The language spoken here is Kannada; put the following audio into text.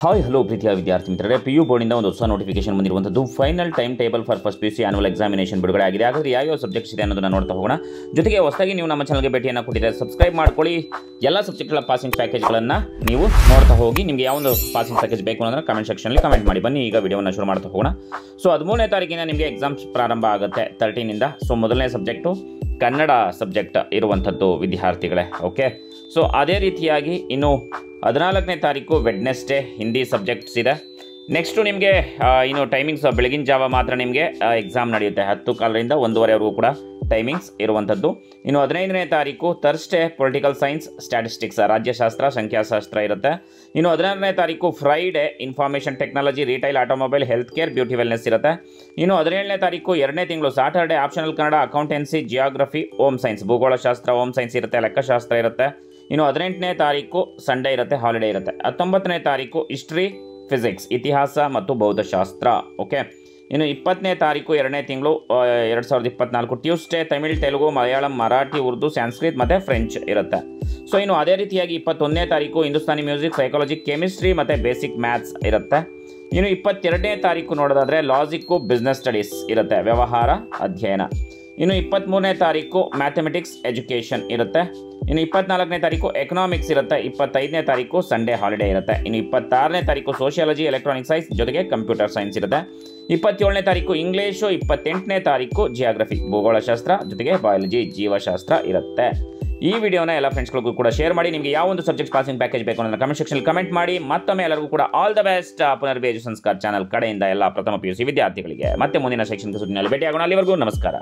ಹಾಯ್ ಹಲೋ ಪ್ರೀತಿಯ ವಿದ್ಯಾರ್ಥಿ ಮಿತ್ರರೇ, PU ಬೋರ್ಡಿಂದ ಒಂದು ಹೊಸ ನೋಟಿಫಿಕೇಶನ್ ಬಂದಿರುವಂಥದ್ದು. Final time table for first PUC annual examination ಬಿಡುಗಡೆ ಆಗಿದೆ. ಹಾಗಾದರೆ ಯಾವ ಸಬ್ಜೆಕ್ಟ್ಸ್ ಇದೆ ಅನ್ನೋದನ್ನು ನೋಡ್ತಾ ಹೋಗೋಣ. ಜೊತೆಗೆ ಹೊಸದಾಗಿ ನೀವು ನಮ್ಮ ಚಾನಲ್ಗೆ ಭೇಟಿಯನ್ನು ಕೊಟ್ಟಿದ್ದಾರೆ, ಸಬ್ಸ್ಕ್ರೈಬ್ ಮಾಡ್ಕೊಳ್ಳಿ. ಎಲ್ಲ ಸಬ್ಜೆಕ್ಟ್ಗಳ ಪಾಸಿಂಗ್ ಪ್ಯಾಕೇಜ್ಗಳನ್ನು ನೀವು ನೋಡ್ತಾ ಹೋಗಿ. ನಿಮಗೆ ಯಾವೊಂದು ಪಾಸಿಂಗ್ ಪ್ಯಾಕೇಜ್ ಬೇಕು ಅನ್ನೋದನ್ನು ಕಮೆಂಟ್ ಸೆಕ್ಷನಲ್ಲಿ ಕಮೆಂಟ್ ಮಾಡಿ. ಬನ್ನಿ ಈಗ ವಿಡಿಯೋವನ್ನು ಶುರು ಮಾಡ್ತಾ ಹೋಗೋಣ. ಸೊ 13ನೇ ತಾರೀಕಿನ ನಿಮಗೆ ಎಕ್ಸಾಮ್ಸ್ ಪ್ರಾರಂಭ ಆಗುತ್ತೆ 13ಇಂದ. ಸೊ ಮೊದಲನೇ ಸಬ್ಜೆಕ್ಟು ಕನ್ನಡ ಸಬ್ಜೆಕ್ಟ್ ಇರುವಂಥದ್ದು ವಿದ್ಯಾರ್ಥಿಗಳೇ. ಓಕೆ, ಸೊ ಅದೇ ರೀತಿಯಾಗಿ ಇನ್ನು 14ನೇ ತಾರೀಕು ವೆಡ್ನೆಸ್ಡೇ ಹಿಂದಿ ಸಬ್ಜೆಕ್ಟ್ಸ್ ಇದೆ. ನೆಕ್ಸ್ಟು ನಿಮಗೆ ಇನ್ನು ಟೈಮಿಂಗ್ಸ್ ಬೆಳಗಿನ ಜಾವ ಮಾತ್ರ ನಿಮಗೆ ಎಕ್ಸಾಮ್ ನಡೆಯುತ್ತೆ 10:15ರಿಂದ 1:30ವರೆಗೂ ಕೂಡ ಟೈಮಿಂಗ್ಸ್ ಇರುವಂಥದ್ದು. ಇನ್ನು 15ನೇ ತಾರೀಕು ಥರ್ಸ್ಡೇ ಪೊಲಿಟಿಕಲ್ ಸೈನ್ಸ್, ಸ್ಟ್ಯಾಟಿಸ್ಟಿಕ್ಸ್, ರಾಜ್ಯಶಾಸ್ತ್ರ, ಸಂಖ್ಯಾಶಾಸ್ತ್ರ ಇರುತ್ತೆ. ಇನ್ನು 16ನೇ ತಾರೀಕು Friday information technology, retail, automobile, health care, beauty wellness ಇರುತ್ತೆ. ಇನ್ನು 17ನೇ ತಾರೀಕು 2ನೇ ತಿಂಗಳು Saturday optional Kannada, accountancy, geography, home science, ಭೂಗೋಳಶಾಸ್ತ್ರ, ಹೋಮ್ ಸೈನ್ಸ್ ಇರುತ್ತೆ, ಲೆಕ್ಕಶಾಸ್ತ್ರ ಇರುತ್ತೆ. ಇನ್ನು 18ನೇ ತಾರೀಕು ಸಂಡೇ ಇರುತ್ತೆ, ಹಾಲಿಡೇ ಇರುತ್ತೆ. 19ನೇ ತಾರೀಕು ಹಿಸ್ಟ್ರಿ, ಫಿಸಿಕ್ಸ್, ಇತಿಹಾಸ ಮತ್ತು ಭೌತಶಾಸ್ತ್ರ. ಓಕೆ, ಇನ್ನು 20ನೇ ತಾರೀಕು 2ನೇ ತಿಂಗಳು 2024 ಟ್ಯೂಸ್ಡೇ ತಮಿಳ್, ತೆಲುಗು, ಮಲಯಾಳಂ, ಮರಾಠಿ, ಉರ್ದು, ಸಂಸ್ಕೃತ್ ಮತ್ತು ಫ್ರೆಂಚ್ ಇರುತ್ತೆ. ಸೊ ಇನ್ನು ಅದೇ ರೀತಿಯಾಗಿ 21ನೇ ತಾರೀಕು ಹಿಂದೂಸ್ತಾನಿ ಮ್ಯೂಸಿಕ್, ಸೈಕಾಲಜಿ, ಕೆಮಿಸ್ಟ್ರಿ ಮತ್ತು ಬೇಸಿಕ್ ಮ್ಯಾಥ್ಸ್ ಇರುತ್ತೆ. ಇನ್ನು 22ನೇ ತಾರೀಕು ನೋಡೋದಾದರೆ ಲಾಜಿಕ್ಕು, ಬಿಸ್ನೆಸ್ ಸ್ಟಡೀಸ್ ಇರುತ್ತೆ, ವ್ಯವಹಾರ ಅಧ್ಯಯನ. ಇನ್ನು 23ನೇ ತಾರೀಕು ಮ್ಯಾಥಮೆಟಿಕ್ಸ್ ಎಜುಕೇಷನ್ ಇರುತ್ತೆ. ಇನ್ನು 24ನೇ ತಾರೀಕು ಎಕನಾಮಿಕ್ಸ್ ಇರುತ್ತೆ. 25ನೇ ತಾರೀಕು ಸಂಡೇ ಹಾಲಿಡೇ ಇರುತ್ತೆ. ಇನ್ನು 26ನೇ ತಾರೀಕು ಸೋಷಿಯಾಲಜಿ, ಎಲೆಕ್ಟ್ರಾನಿಕ್ ಸೈನ್ಸ್ ಜೊತೆಗೆ ಕಂಪ್ಯೂಟರ್ ಸೈನ್ಸ್ ಇರುತ್ತೆ. 27ನೇ ತಾರೀಕು ಇಂಗ್ಲೀಷು, 28ನೇ ತಾರೀಕು ಜಿಯೋಗ್ರಫಿ, ಭೂಗೋಳಶಾಸ್ತ್ರ ಜೊತೆಗೆ ಬಯಾಲಜಿ, ಜೀವಶಾಸ್ತ್ರ ಇರುತ್ತೆ. ಈ ವಿಡಿಯೋನ ಎಲ್ಲ ಫ್ರೆಂಡ್ಸ್ಗಳಿಗೂ ಕೂಡ ಶೇರ್ ಮಾಡಿ. ನಿಮಗೆ ಯಾವ ಒಂದು ಸಬ್ಜೆಕ್ಟ್ ಪಾಸಿಂಗ್ ಪ್ಯಾಕೇಜ್ ಬೇಕು ಅನ್ನೋದನ್ನ ಕಮೆಂಟ್ ಸೆಕ್ಷನ್ ಕಮೆಂಟ್ ಮಾಡಿ. ಮತ್ತೊಮ್ಮೆ ಎಲ್ಲರಿಗೂ ಕೂಡ ಆಲ್ ದ ಬೆಸ್ಟ್. ಪುನರ್ವೇಜು ಸಂಸ್ಕಾರ ಚಾನಲ್ ಕಡೆಯಿಂದ ಎಲ್ಲ ಪ್ರಥಮ PUC ವಿದ್ಯಾರ್ಥಿಗಳಿಗೆ ಮತ್ತೆ ಮುಂದಿನ ಶೈಕ್ಷಣಿಕ ಸುದ್ದಿನಲ್ಲಿ ಭೇಟಿಯಾಗೋಣ. ಅಲ್ಲಿವರೆಗೂ ನಮಸ್ಕಾರ.